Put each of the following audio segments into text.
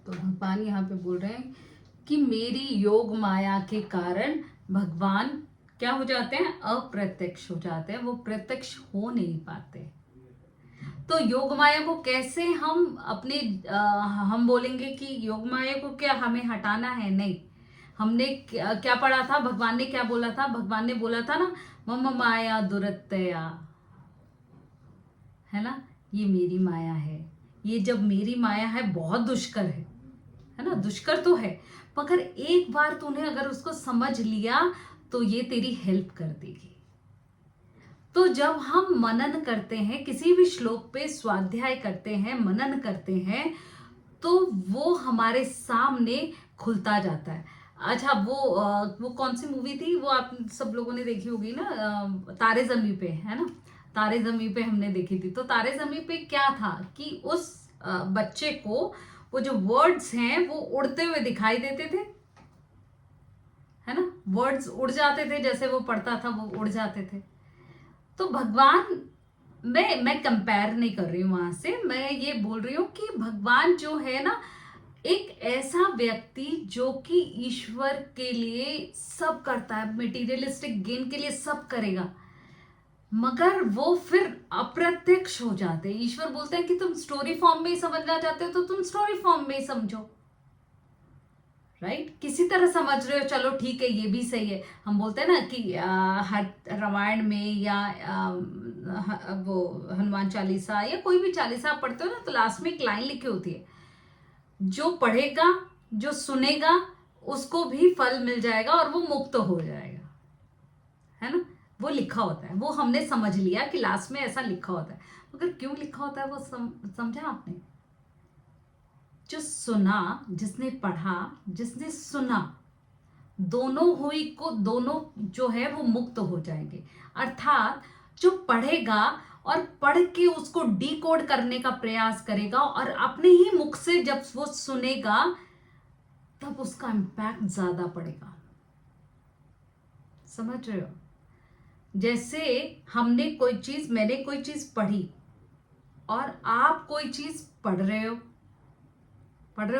तो भगवान यहाँ पे बोल रहे हैं कि मेरी योग माया के कारण भगवान क्या हो जाते हैं, अप्रत्यक्ष हो जाते हैं, वो प्रत्यक्ष हो नहीं पाते। तो योग माया को कैसे हम अपने हम बोलेंगे कि योग माया को क्या हमें हटाना है? नहीं। हमने क्या पढ़ा था, भगवान ने क्या बोला था? भगवान ने बोला था ना, मम माया दुरत्यया, है ना, ये मेरी माया है। ये जब मेरी माया है बहुत दुष्कर है ना, दुष्कर तो है, मगर एक बार तूने अगर उसको समझ लिया तो ये तेरी हेल्प कर देगी। तो जब हम मनन करते हैं, किसी भी श्लोक पे स्वाध्याय करते हैं, मनन करते हैं, तो वो हमारे सामने खुलता जाता है। अच्छा, वो कौन सी मूवी थी, वो आप सब लोगों ने देखी होगी ना, तारे जमी पे, है ना, तारे जमी पे हमने देखी थी। तो तारे जमी पे क्या था कि उस बच्चे को वो जो वर्ड्स हैं वो उड़ते हुए दिखाई देते थे, है ना, वर्ड्स उड़ जाते थे, जैसे वो पढ़ता था वो उड़ जाते थे। तो भगवान, मैं कंपेयर नहीं कर रही हूं वहां से, मैं ये बोल रही हूँ कि भगवान जो है ना, एक ऐसा व्यक्ति जो कि ईश्वर के लिए सब करता है, मटेरियलिस्टिक गेन के लिए सब करेगा, मगर वो फिर अप्रत्यक्ष हो जाते हैं। ईश्वर बोलते हैं कि तुम स्टोरी फॉर्म में ही समझना चाहते हो तो तुम स्टोरी फॉर्म में ही समझो, राइट, किसी तरह समझ रहे हो, चलो ठीक है, ये भी सही है। हम बोलते हैं ना कि हर रामायण में या वो हनुमान चालीसा या कोई भी चालीसा आप पढ़ते हो ना, तो लास्ट में एक लाइन लिखी होती है, जो पढ़ेगा, जो सुनेगा, उसको भी फल मिल जाएगा और वो मुक्त हो जाएगा, है ना, वो लिखा होता है। वो हमने समझ लिया कि लास्ट में ऐसा लिखा होता है, मगर क्यों लिखा होता है वो समझा आपने? जो सुना, जिसने पढ़ा, जिसने सुना, दोनों हुई को दोनों जो है वो मुक्त हो जाएंगे। अर्थात जो पढ़ेगा और पढ़ के उसको डिकोड करने का प्रयास करेगा और अपने ही मुख से जब वो सुनेगा, तब उसका इम्पैक्ट ज्यादा पड़ेगा। समझ रहे हो? जैसे मैंने कोई चीज पढ़ी और आप कोई चीज पढ़ रहे हो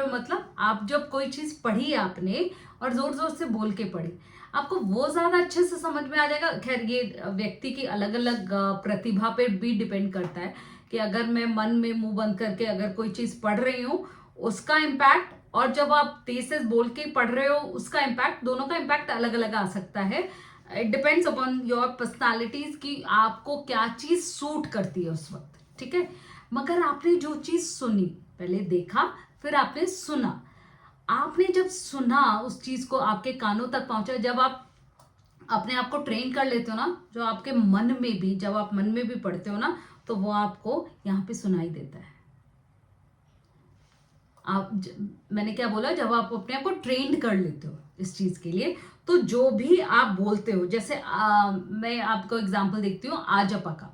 मतलब आप जब कोई चीज पढ़ी आपने और जोर जोर से बोल के पढ़ी, आपको वो ज्यादा अच्छे से समझ में आ जाएगा। खैर, ये व्यक्ति की अलग अलग प्रतिभा पे भी डिपेंड करता है कि अगर मैं मन में मुंह बंद करके अगर कोई चीज पढ़ रही हूँ, उसका इम्पैक्ट, और जब आप तेज से बोल के पढ़ रहे हो उसका इम्पैक्ट, दोनों का इम्पैक्ट अलग अलग आ सकता है। It depends upon your personalities कि आपको क्या चीज सूट करती है उस वक्त, ठीक है। मगर आपने जो चीज सुनी, पहले देखा फिर आपने सुना, आपने जब सुना उस चीज को आपके कानों तक पहुंचा, जब आप अपने आप को ट्रेन कर लेते हो ना, जो आपके मन में भी, जब आप मन में भी पढ़ते हो ना, तो वो आपको यहाँ पे सुनाई देता है। मैंने क्या बोला, जब आप अपने आप को ट्रेंड कर लेते हो इस चीज के लिए, तो जो भी आप बोलते हो, जैसे मैं आपको एग्जांपल देखती हूँ आजपा का।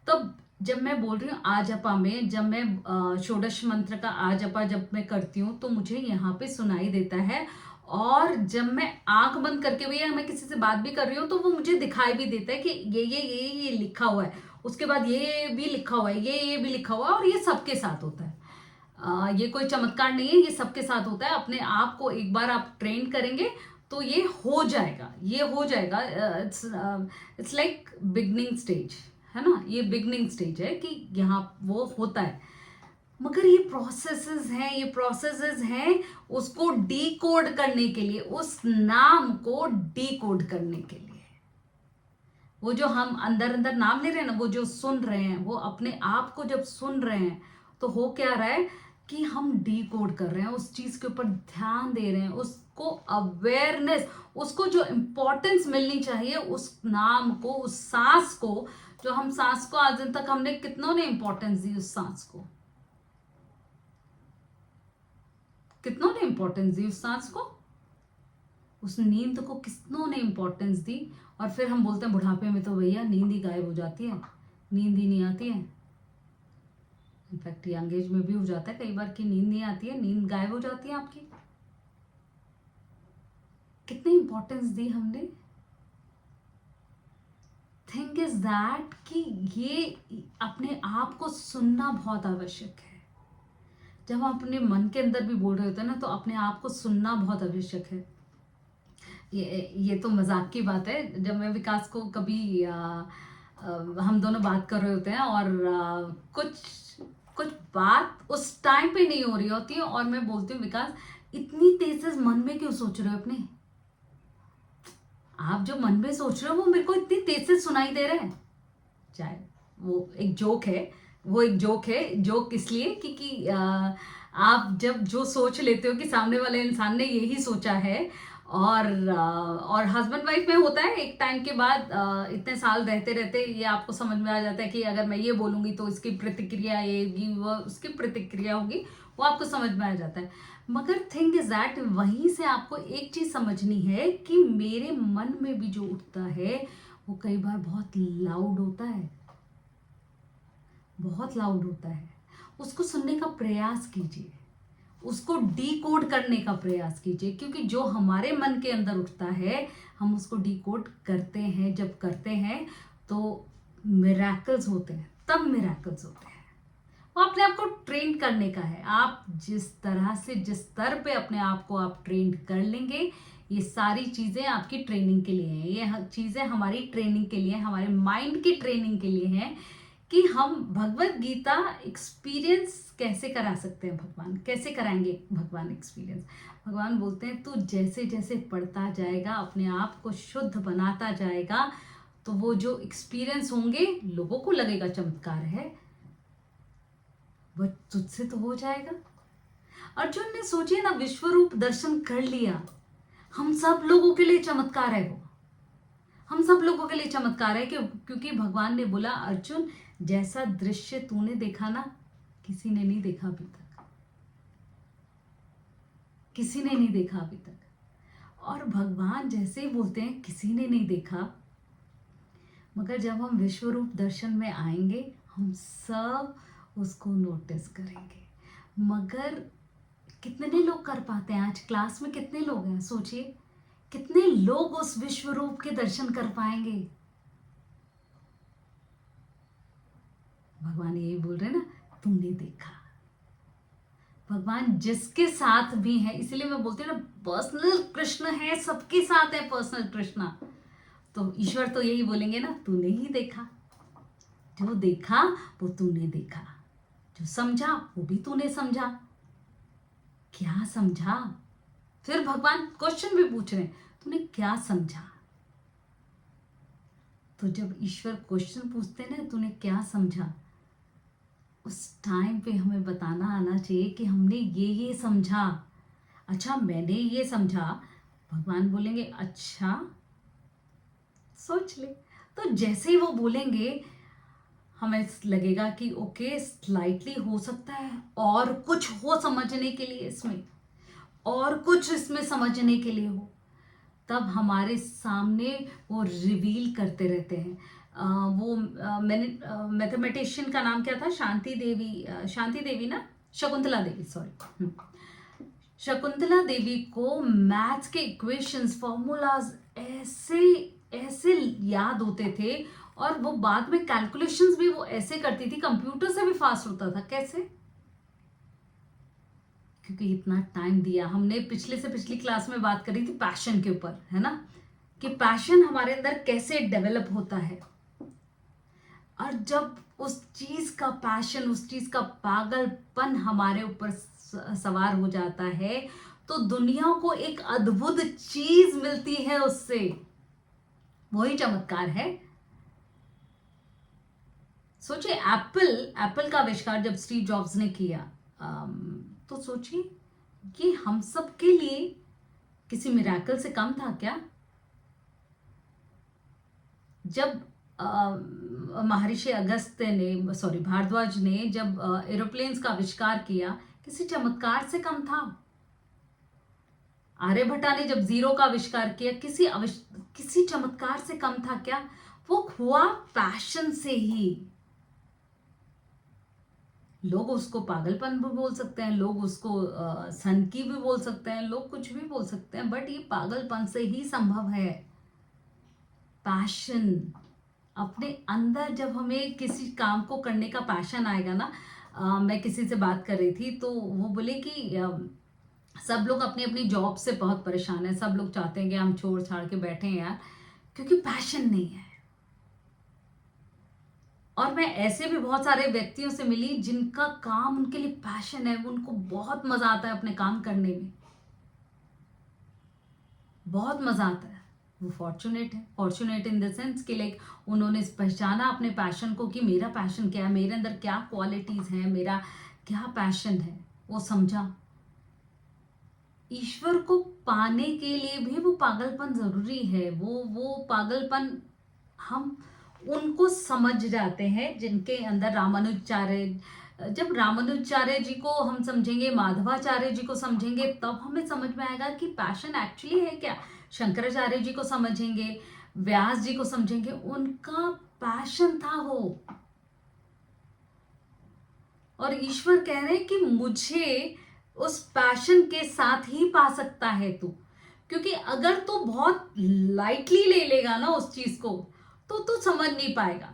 तब जब मैं बोल रही हूँ आजपा में, जब मैं षोडश मंत्र का आजपा जब मैं करती हूँ तो मुझे यहाँ पे सुनाई देता है। और जब मैं आंख बंद करके भी या मैं किसी से बात भी कर रही हूँ तो वो मुझे दिखाई भी देता है कि ये लिखा हुआ है, उसके बाद ये भी लिखा हुआ है, ये भी लिखा हुआ है, और ये सबके साथ होता है। ये कोई चमत्कार नहीं है, ये सबके साथ होता है। अपने आप को एक बार आप ट्रेन करेंगे तो ये हो जाएगा, ये हो जाएगा। इट्स लाइक बिगनिंग स्टेज, है ना, ये बिगनिंग स्टेज है कि यहाँ वो होता है। मगर ये प्रोसेसेस हैं उसको डीकोड करने के लिए, उस नाम को डीकोड करने के लिए। वो जो हम अंदर अंदर नाम ले रहे हैं ना, वो जो सुन रहे हैं, वो अपने आप को जब सुन रहे हैं तो हो क्या रहा है कि हम डीकोड कर रहे हैं, उस चीज के ऊपर ध्यान दे रहे हैं, उसको अवेयरनेस, उसको जो इंपॉर्टेंस मिलनी चाहिए उस नाम को, उस सांस को, जो हम सांस को आज दिन तक हमने कितनों ने इंपॉर्टेंस दी उस सांस को, कितनों ने इंपॉर्टेंस दी उस सांस को, उस नींद को कितनों ने इंपॉर्टेंस दी। और फिर हम बोलते हैं बुढ़ापे में तो भैया नींद ही गायब हो जाती है, नींद ही नहीं आती है। इनफैक्ट यंग एज में भी हो जाता है कई बार कि नींद नहीं आती है, नींद गायब हो जाती है आपकी। कितनी इंपॉर्टेंस दी हमने। थिंग इज दैट कि ये अपने आप को सुनना बहुत आवश्यक है। जब हम अपने मन के अंदर भी बोल रहे होते हैं ना, तो अपने आप को सुनना बहुत आवश्यक है। ये तो मजाक की बात है। जब मैं विकास को कभी हम दोनों बात कर रहे होते हैं और कुछ कुछ बात उस टाइम पे नहीं हो रही होती है, और मैं बोलती हूँ, विकास इतनी तेज से मन में क्यों सोच रहे हो अपने? आप जो मन में सोच रहे हो वो मेरे को इतनी तेज से सुनाई दे रहा है। चाहे वो एक जोक है, जोक इसलिए क्योंकि आप जब जो सोच लेते हो कि सामने वाले इंसान ने यही सोचा है, और हस्बैंड वाइफ में होता है एक टाइम के बाद, इतने साल रहते रहते ये आपको समझ में आ जाता है कि अगर मैं ये बोलूंगी तो इसकी प्रतिक्रिया ये होगी, वो उसकी प्रतिक्रिया होगी, वो आपको समझ में आ जाता है। मगर थिंग इज दैट वहीं से आपको एक चीज समझनी है कि मेरे मन में भी जो उठता है वो कई बार बहुत लाउड होता है, बहुत लाउड होता है। उसको सुनने का प्रयास कीजिए, उसको डीकोड करने का प्रयास कीजिए, क्योंकि जो हमारे मन के अंदर उठता है हम उसको डीकोड करते हैं। जब करते हैं तो मिरेकल्स होते हैं, तब मिरेकल्स होते हैं। वो अपने आप को ट्रेन करने का है। आप जिस तरह से, जिस स्तर पे अपने आप को आप ट्रेन कर लेंगे, ये सारी चीज़ें आपकी ट्रेनिंग के लिए हैं। ये चीज़ें हमारी ट्रेनिंग के लिए, हमारे माइंड की ट्रेनिंग के लिए हैं कि हम भगवत गीता एक्सपीरियंस कैसे करा सकते हैं। भगवान कैसे कराएंगे? भगवान एक्सपीरियंस, भगवान बोलते हैं तू जैसे जैसे पढ़ता जाएगा, अपने आप को शुद्ध बनाता जाएगा, तो वो जो एक्सपीरियंस होंगे लोगों को लगेगा चमत्कार है, बट तुझसे तो हो जाएगा। अर्जुन ने सोचिए ना, विश्व रूप दर्शन कर लिया। हम सब लोगों के लिए चमत्कार है वो, हम सब लोगों के लिए चमत्कार है क्योंकि भगवान ने बोला, अर्जुन जैसा दृश्य तूने देखा ना, किसी ने नहीं देखा अभी तक, किसी ने नहीं देखा अभी तक। और भगवान जैसे ही बोलते हैं किसी ने नहीं देखा, मगर जब हम विश्व रूप दर्शन में आएंगे हम सब उसको नोटिस करेंगे। मगर कितने लोग कर पाते हैं? आज क्लास में कितने लोग हैं? सोचिए कितने लोग उस विश्व रूप के दर्शन कर पाएंगे? भगवान यही बोल रहे हैं ना, तुमने देखा। भगवान जिसके साथ भी है, इसीलिए मैं बोलती हूँ ना, पर्सनल कृष्ण है, सबके साथ है पर्सनल कृष्ण। तो ईश्वर तो यही बोलेंगे ना, तूने ही देखा, जो देखा वो तूने देखा, जो समझा वो भी तूने समझा। क्या समझा? फिर भगवान क्वेश्चन भी पूछ रहे हैं, तूने क्या समझा? तो जब ईश्वर क्वेश्चन पूछते हैं ना, तूने क्या समझा, उस टाइम पे हमें बताना आना चाहिए कि हमने ये समझा। अच्छा मैंने ये समझा। भगवान बोलेंगे अच्छा सोच ले। तो जैसे ही वो बोलेंगे हमें लगेगा कि ओके स्लाइटली हो सकता है और कुछ हो समझने के लिए, इसमें और कुछ इसमें समझने के लिए हो, तब हमारे सामने वो रिवील करते रहते हैं। मैंने मैथमेटिशियन का नाम क्या था? शांति देवी ना, शकुंतला देवी, सॉरी, शकुंतला देवी को मैथ्स के इक्वेशंस, फॉर्मूलाज ऐसे ऐसे याद होते थे, और वो बाद में कैलकुलेशंस भी वो ऐसे करती थी, कंप्यूटर से भी फास्ट होता था। कैसे? क्योंकि इतना टाइम दिया। हमने पिछले से पिछली क्लास में बात करी थी पैशन के ऊपर, है ना, कि पैशन हमारे अंदर कैसे डेवलप होता है। और जब उस चीज का पैशन, उस चीज का पागलपन हमारे ऊपर सवार हो जाता है, तो दुनिया को एक अद्भुत चीज मिलती है उससे। वही चमत्कार है। सोचिए एप्पल का आविष्कार जब स्टीव जॉब्स ने किया, तो सोचिए कि हम सब के लिए किसी मिराकल से कम था क्या? जब महर्षि भारद्वाज ने जब एरोप्लेन्स का आविष्कार किया, किसी चमत्कार से कम था। आर्यभट्टा ने जब जीरो का आविष्कार किया, किसी चमत्कार से कम था क्या? वो हुआ पैशन से ही। लोग उसको पागलपन भी बोल सकते हैं, लोग उसको सनकी भी बोल सकते हैं, लोग कुछ भी बोल सकते हैं, बट ये पागलपन से ही संभव है। पैशन अपने अंदर, जब हमें किसी काम को करने का पैशन आएगा ना, मैं किसी से बात कर रही थी तो वो बोले कि सब लोग अपनी अपनी जॉब से बहुत परेशान है, सब लोग चाहते हैं कि हम छोड़ छाड़ के बैठे हैं यार, क्योंकि पैशन नहीं है। और मैं ऐसे भी बहुत सारे व्यक्तियों से मिली जिनका काम उनके लिए पैशन है, उनको बहुत मजा आता है अपने काम करने में, बहुत मजा आता है। वो फॉर्चुनेट है, फॉर्चुनेट इन द सेंस कि लाइक उन्होंने पहचाना अपने पैशन को कि मेरा पैशन क्या है, मेरे अंदर क्या क्वालिटीज हैं, मेरा क्या पैशन है, वो समझा। ईश्वर को पाने के लिए भी वो पागलपन जरूरी है। वो पागलपन हम उनको समझ जाते हैं जिनके अंदर रामानुजाचार्य, जब रामानुजाचार्य जी को हम समझेंगे, माधवाचार्य जी को समझेंगे, तब हमें समझ में आएगा कि पैशन एक्चुअली है क्या। शंकराचार्य जी को समझेंगे, व्यास जी को समझेंगे, उनका पैशन था वो। और ईश्वर कह रहे हैं कि मुझे उस पैशन के साथ ही पा सकता है तू, क्योंकि अगर तू बहुत लाइटली ले लेगा ना उस चीज को तो तू समझ नहीं पाएगा।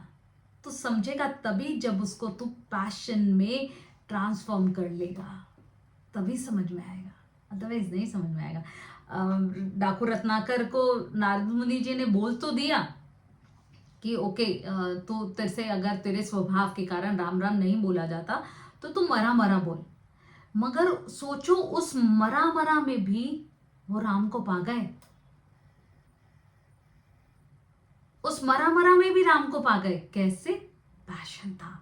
तो समझेगा तभी जब उसको तू पैशन में ट्रांसफॉर्म कर लेगा, तभी समझ में आएगा, अदरवाइज नहीं समझ में आएगा। डाकू रत्नाकर को नारद मुनि जी ने बोल तो दिया कि ओके, तो तेरे से अगर तेरे स्वभाव के कारण राम राम नहीं बोला जाता तो तू मरा मरा बोल। मगर सोचो उस मरा मरा में भी वो राम को पा गए, उस मरा मरा में भी राम को पा गए। कैसे? पैशन था,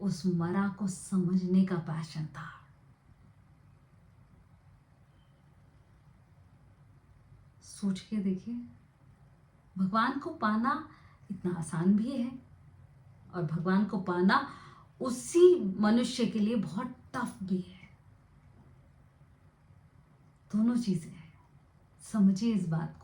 उस मरा को समझने का पैशन था। सोच के देखिए, भगवान को पाना इतना आसान भी है और भगवान को पाना उसी मनुष्य के लिए बहुत टफ भी है। दोनों चीजें हैं, समझिए इस बात को।